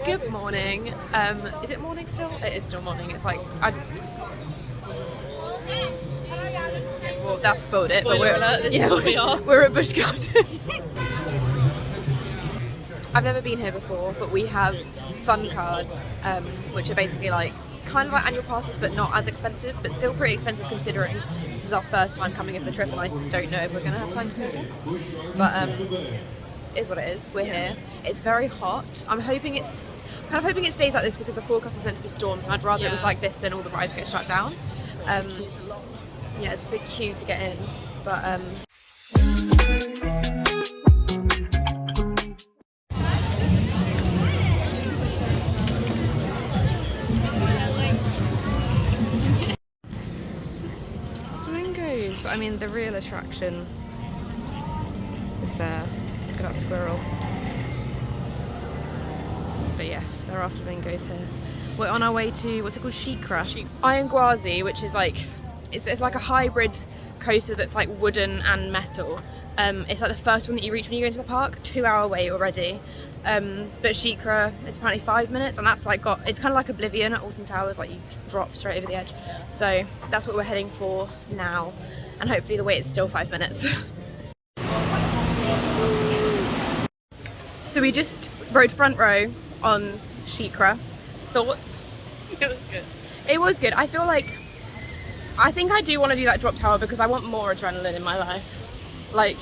Good morning. Is it morning still? It is still morning. It's like well, that spoiled it. Spoiler alert, this is what we are. We're at Busch Gardens. I've never been here before, but we have fun cards, which are basically like kind of like annual passes, but not as expensive, but still pretty expensive considering this is our first time coming over the trip, and I don't know if we're going to have time to make it. But it is what it is. We're here. It's very hot. I'm hoping it stays like this because the forecast is meant to be storms, and I'd rather it was like this than all the rides get shut down. Yeah, it's a big queue to get in, but flamingos. But I mean, the real attraction is there. Look at that squirrel. But yes, there are flamingos here. We're on our way to, what's it called, Shikra. Iron Gwazi, which is like, it's like a hybrid coaster that's like wooden and metal. It's like the first one that you reach when you go into the park. 2-hour wait already. But Shikra, it's apparently 5 minutes, and that's like it's kind of like Oblivion at Alton Towers, like you drop straight over the edge. So that's what we're heading for now, and hopefully the wait is still 5 minutes. So we just rode front row on Shikra. Thoughts? It was good. It was good. I think I do want to do that drop tower because I want more adrenaline in my life. Like,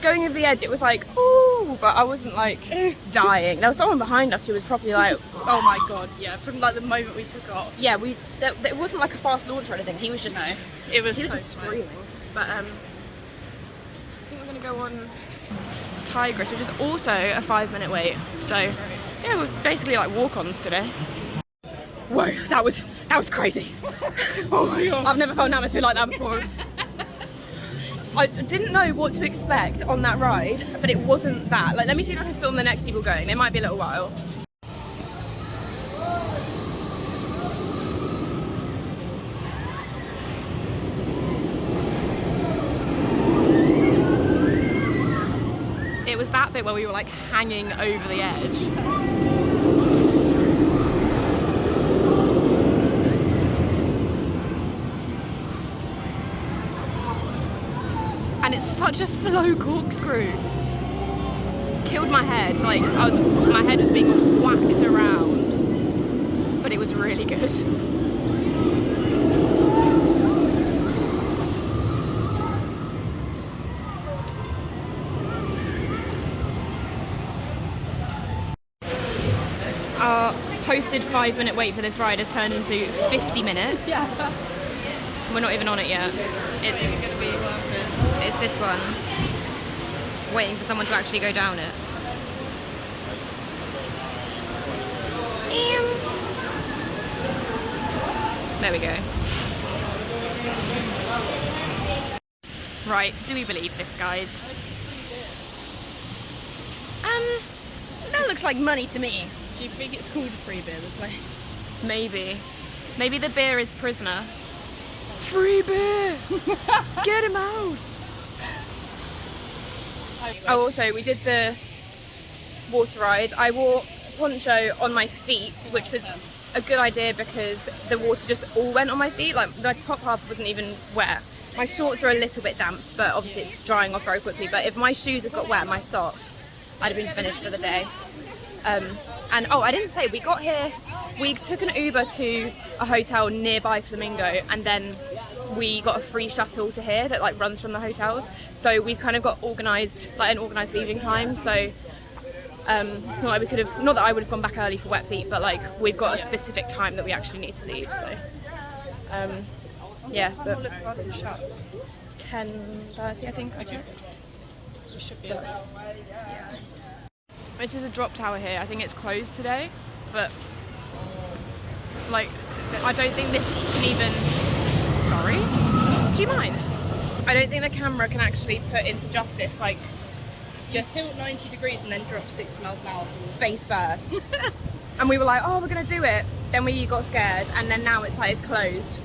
going over the edge, it was like, ooh, but I wasn't like dying. There was someone behind us who was probably like, oh my god, yeah, from like the moment we took off. Yeah, it wasn't like a fast launch or anything. He was just, no, he was just screaming. But I think we're gonna go on Tigress, which is also a 5-minute wait. So yeah, we're basically like walk-ons today. Whoa, that was crazy. Oh my god. I've never felt an atmosphere like that before. I didn't know what to expect on that ride, but it wasn't that. Like, let me see if I can film the next people going. They might be a little while. It was that bit where we were like hanging over the edge. And it's such a slow corkscrew. Killed my head. Like my head was being whacked around, but it was really good. Our posted 5-minute wait for this ride has turned into 50 minutes. Yeah. We're not even on it yet. It's really going to be worth it. It's this one. Waiting for someone to actually go down it. There we go. Right, do we believe this, guys? That looks like money to me. Do you think it's called free beer, the place? Maybe. Maybe the beer is prisoner. Free beer! Get him out! Oh, also, we did the water ride. I wore poncho on my feet, which was a good idea because the water just all went on my feet. Like, the top half wasn't even wet. My shorts are a little bit damp, but obviously it's drying off very quickly. But if my shoes had got wet, my socks, I'd have been finished for the day. And oh, I didn't say, we got here, we took an Uber to a hotel nearby Flamingo, and then we got a free shuttle to here that like runs from the hotels. So we've kind of got organised, like an organised leaving time. So it's not like we could have, not that I would have gone back early for wet feet, but like we've got a specific time that we actually need to leave. So yeah, but 10:30 I think. Okay. We should be able to. Which is a drop tower here. I think it's closed today, but like I don't think this can even. Sorry? Do you mind? I don't think the camera can actually put into justice like just tilt 90 degrees and then drop 60 miles an hour face first. And we were like, oh, we're gonna do it. Then we got scared, and then now it's like it's closed.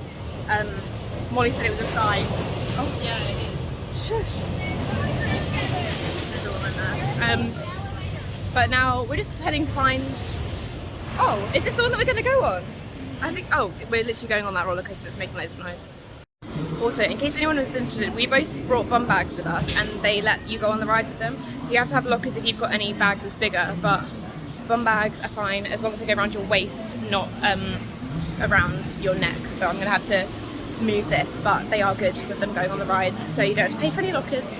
Molly said it was a sign. Oh yeah, it is. Shush. There's a woman there. But now we're just heading to find Oh, is this the one that we're going to go on? I think, oh, we're literally going on that roller coaster that's making loads of noise. Also, in case anyone was interested, we both brought bum bags with us and they let you go on the ride with them. So you have to have lockers if you've got any bag that's bigger, but bum bags are fine as long as they go around your waist, not around your neck. So I'm going to have to move this, but they are good with them going on the rides, so you don't have to pay for any lockers.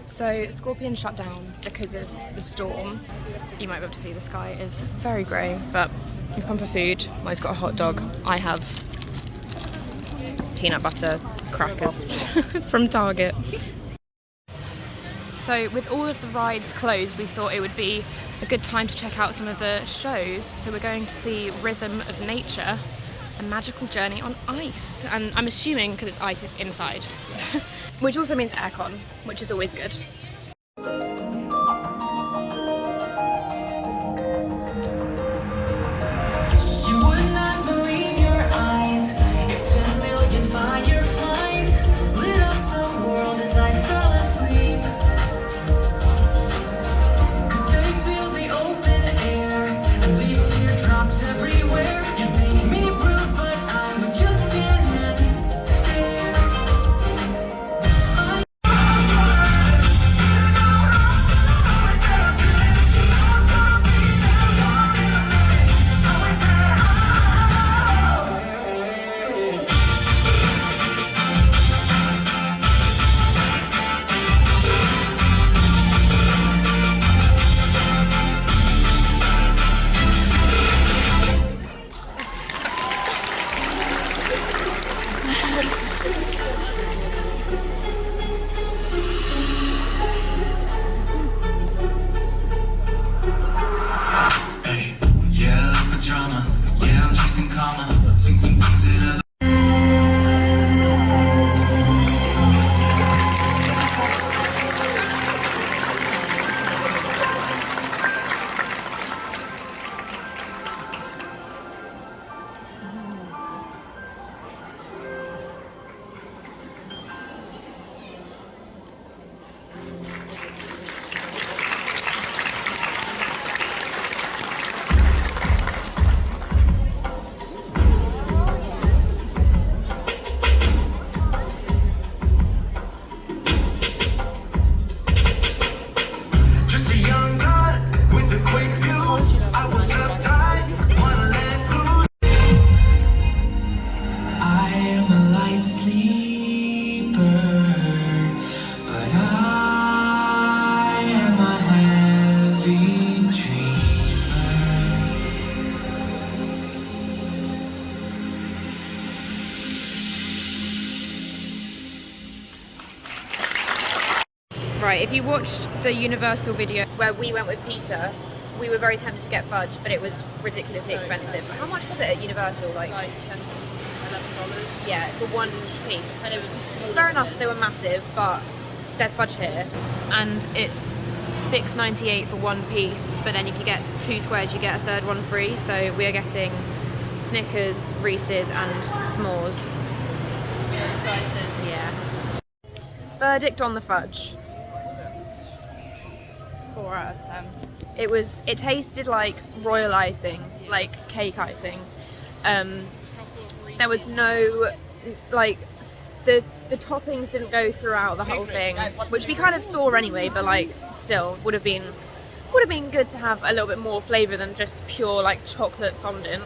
So Scorpion shut down because of the storm. You might be able to see the sky is very grey, but we've come for food. Mo's got a hot dog. I have peanut butter crackers from Target. So with all of the rides closed, we thought it would be a good time to check out some of the shows. So we're going to see Rhythm of Nature, a magical journey on ice. And I'm assuming because it's ice, it's inside. Which also means aircon, which is always good. You would not believe your eyes if 10 million fireflies lit up the world as I fell asleep. 'Cause they fill the open air and leave teardrops everywhere. You think me rude, but I would just stand and stare. Hey, yeah, I look for drama. Yeah, I'm chasing karma. Sing some things that other. Just a young god with a quick fuse. I was uptight, wanna let loose. I am a light sleeper, but I am a heavy dreamer. Right, if you watched the Universal video where we went with Peter, we were very tempted to get fudge, but it was ridiculously So expensive. expensive. How much was it at Universal? Like $10, $11. Yeah, for one piece. And it was smaller. Fair enough, they were massive, but there's fudge here. And it's $6.98 for one piece, but then if you get 2 squares, you get a third one free. So we are getting Snickers, Reese's, and s'mores. Yeah, excited. Yeah. Verdict on the fudge. 4 out of 10. It tasted like royal icing, like cake icing. There was no, like, the toppings didn't go throughout the whole thing, which we kind of saw anyway, but like still would have been good to have a little bit more flavour than just pure like chocolate fondant.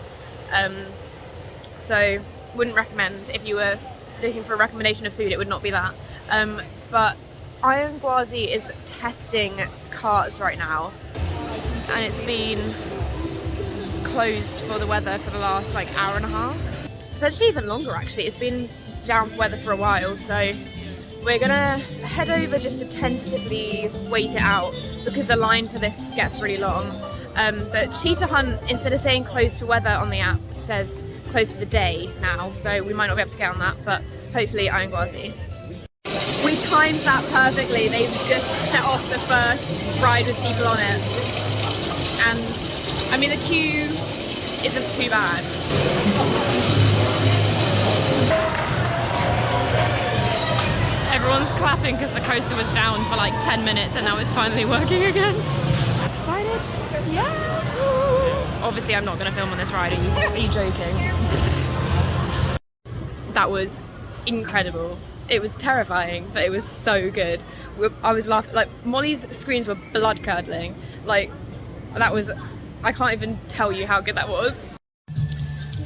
So wouldn't recommend. If you were looking for a recommendation of food, it would not be that. But Iron Gwazi is testing carts right now, and it's been closed for the weather for the last like hour and a half. It's actually even longer actually. It's been down for weather for a while, so we're gonna head over just to tentatively wait it out because the line for this gets really long. But Cheetah Hunt, instead of saying closed for weather on the app, says closed for the day now, so we might not be able to get on that, but hopefully Iron Gwazi. We timed that perfectly. They've just set off the first ride with people on it, and I mean the queue isn't too bad. Everyone's clapping because the coaster was down for like 10 minutes and now it's finally working again. Excited? Yeah! Obviously, I'm not going to film on this ride. Are you joking? That was incredible. It was terrifying, but it was so good. I was laughing. Like, Mollie's screams were blood curdling. Like, that was. I can't even tell you how good that was.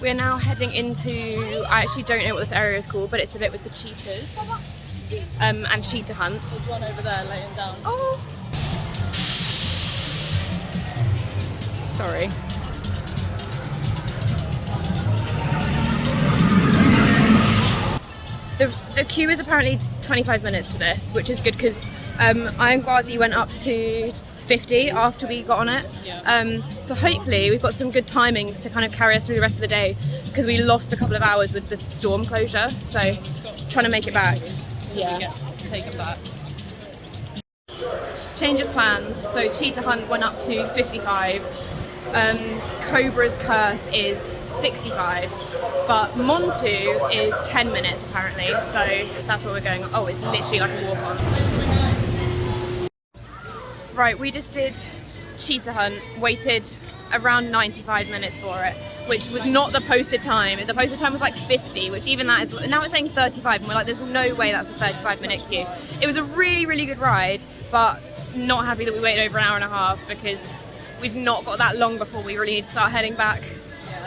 We're now heading into. I actually don't know what this area is called, but it's the bit with the cheetahs and cheetah hunt. There's one over there laying down. Oh. Sorry. The queue is apparently 25 minutes for this, which is good because I and Gwazi went up to 50 after we got on it. Yeah. So hopefully we've got some good timings to kind of carry us through the rest of the day because we lost a couple of hours with the storm closure. So trying to make it back. Yeah. Take it back. Change of plans. So cheetah hunt went up to 55. Cobra's curse is 65. But Montu is 10 minutes apparently, so that's where we're going. Oh, it's literally like a walk on. Right, we just did cheetah hunt, waited around 95 minutes for it, which was not the posted time. The posted time was like 50, which even that is, now it's saying 35, and we're like, there's no way that's a 35-minute queue. It was a really, really good ride, but not happy that we waited over an hour and a half because we've not got that long before we really need to start heading back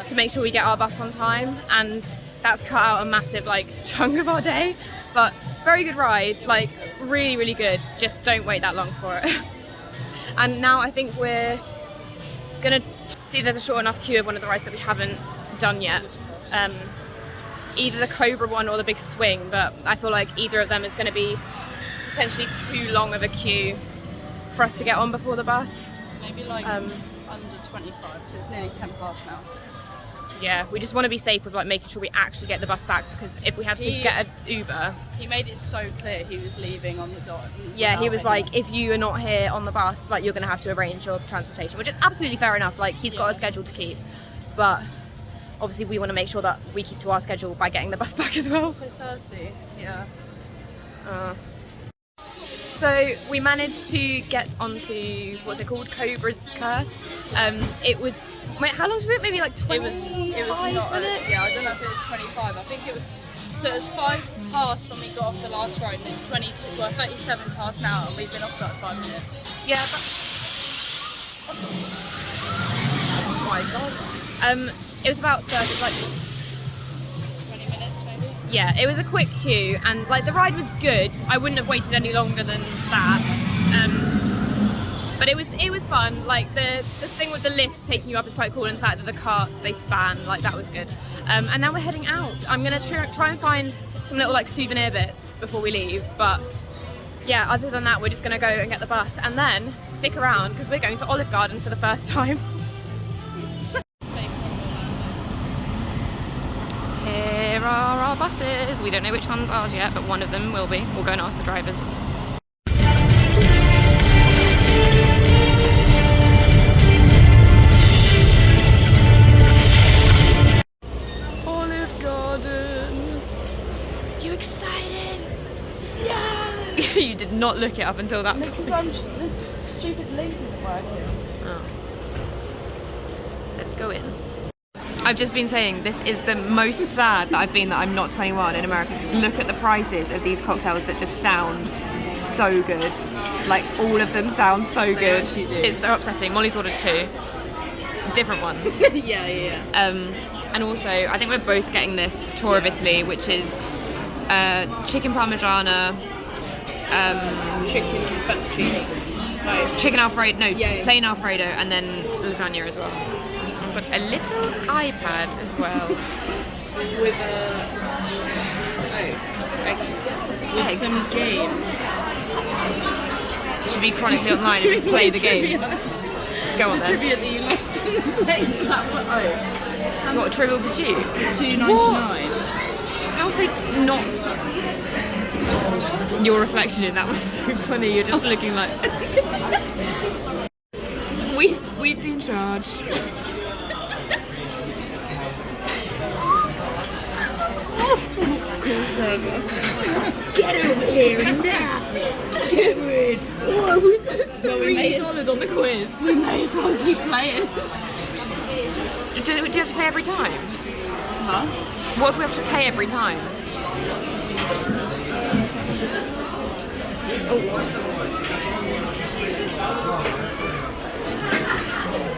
to make sure we get our bus on time, and that's cut out a massive like chunk of our day. But very good ride, like really, really good. Just don't wait that long for it. And now I think we're gonna see if there's a short enough queue of one of the rides that we haven't done yet. Either the Cobra one or the big swing, but I feel like either of them is going to be essentially too long of a queue for us to get on before the bus. Maybe like under 25, because it's nearly 10 past now. Yeah, we just want to be safe with like making sure we actually get the bus back, because if we have to get an Uber. He made it so clear he was leaving on the dot. Yeah, he was like, if you are not here on the bus, like you're going to have to arrange your transportation, which is absolutely fair enough. Like he's got a schedule to keep, but obviously we want to make sure that we keep to our schedule by getting the bus back as well. So 30, yeah. So we managed to get onto, what's it called, Cobra's Curse. It was, how long was it? Maybe like 20 It was not, yeah, I don't know if it was 25. I think it was, so it was 5 past when we got off the last ride, and it's 22, well 37 past now, and we've been off for like 5 minutes. Yeah, but, oh my god. It was about 30, like 20 minutes maybe? Yeah, it was a quick queue, and like the ride was good. I wouldn't have waited any longer than that. But it was fun. Like the thing with the lifts taking you up is quite cool, and the fact that the carts they span, like that was good. And now we're heading out. I'm gonna try and find some little like souvenir bits before we leave. But yeah, other than that, we're just gonna go and get the bus, and then stick around because we're going to Olive Garden for the first time. Here are our buses. We don't know which one's ours yet, but one of them will be. We'll go and ask the drivers. Olive Garden. You excited? Yeah. You did not look it up until that point. Because this stupid link isn't working. Oh. Let's go in. I've just been saying this is the most sad that I've been that I'm not 21 in America, because look at the prices of these cocktails that just sound so good. Like all of them sound so good. actually do. It's so upsetting. Mollie's ordered 2 different ones. yeah. And also I think we're both getting this tour of Italy, which is chicken parmigiana, Chicken fettuccine. No. chicken alfredo, no, Yeah. plain alfredo, and then lasagna as well. I've got a little iPad as well. With eggs. With some games. Should be chronically online and just play the games. Go on The then. trivia that you lost in the play for that one. What, Trivial Pursuit? $2.99. How have they not... Your reflection in that was so funny. You're just looking like... We've been charged. Get over here and nab it. Get rid. Whoa, Well, we made it. $3 on the quiz. We may as well keep playing. Do you have to pay every time? Huh? What if we have to pay every time?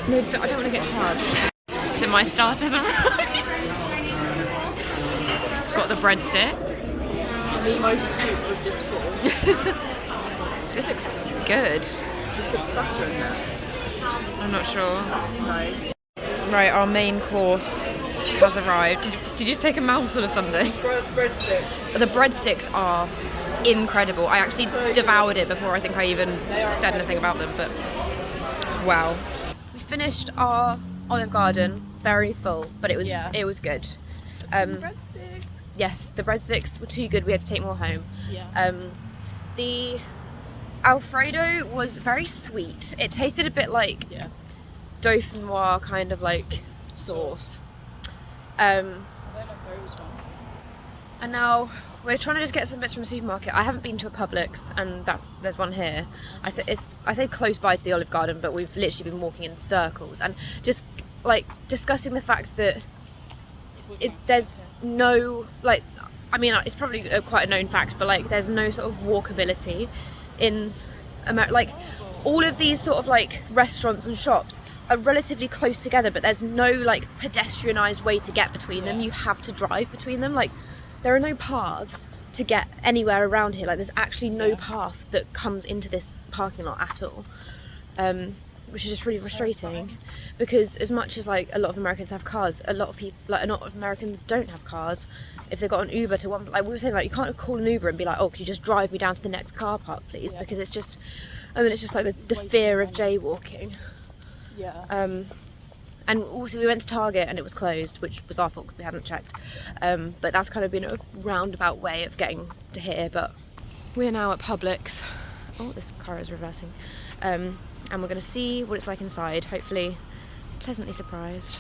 No, I don't want to get charged. So my starters are got the breadsticks. The most soup was this for. This looks good. Is the butter in there? I'm not sure. No. Right, our main course has arrived. Did you just take a mouthful of something? Breadstick. The breadsticks are incredible. I actually devoured it before I think I even said anything about them, but wow. We finished our Olive Garden very full, but it was good. Breadsticks. Yes, the breadsticks were too good. We had to take more home. Yeah. The Alfredo was very sweet. It tasted a bit like dauphinoise kind of like sauce. I don't know if there was one. And now we're trying to just get some bits from the supermarket. I haven't been to a Publix, and there's one here. I say close by to the Olive Garden, but we've literally been walking in circles and just like discussing the fact that there's no like. I mean, it's probably quite a known fact, but like there's no sort of walkability in America. Like all of these sort of like restaurants and shops are relatively close together, but there's no like pedestrianised way to get between them. You have to drive between them. Like there are no paths to get anywhere around here. Like there's actually no path that comes into this parking lot at all, which is just really frustrating. Because as much as like a lot of Americans have cars, a lot of Americans don't have cars. If they got an Uber to one, like we were saying, like you can't call an Uber and be like, oh, can you just drive me down to the next car park, please? Because it's just, and then it's just like the fear of jaywalking. Yeah. And also we went to Target and it was closed, which was our fault because we hadn't checked. But that's kind of been a roundabout way of getting to here. But we're now at Publix. Oh, this car is reversing. And we're going to see what it's like inside. Hopefully pleasantly surprised.